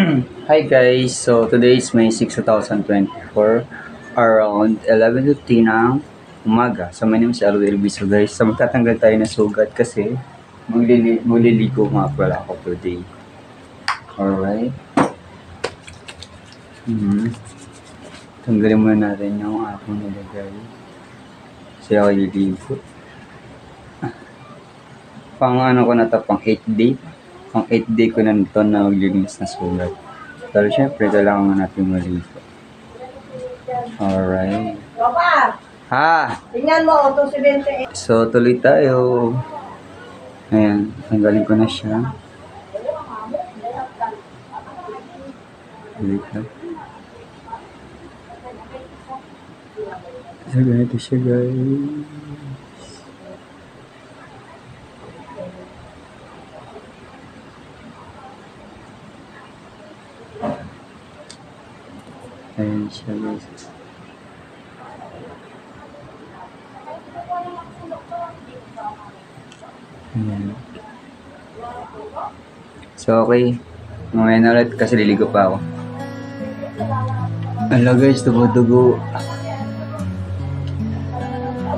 Hi guys, so today is May 6, 2024, around 11:50 ng umaga. So my name is Alwil B. So guys, so magtatanggal tayo ng sugat kasi magliligo nga pala ako today. Alright. Tanggalin muna natin yung aking nilagay. Kasi ako liligo. Pang ano ko na to, pang 8 day. Pang 8 day ko na ito na maglilinis na sugat. Pero syempre, kailangan natin maligo. Alright. Papa, Ha! tingnan mo, auto 78. So, tuloy tayo. Ayan, tanggalin ko na siya. Wait lang. So, ganito siya guys. Ayan siya guys. Ayan. So, okay. Mamaya na ulit kasi liligo pa ako. Ala guys, dugo-dugo.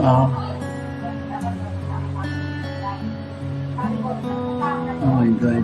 Oh. Oh my God.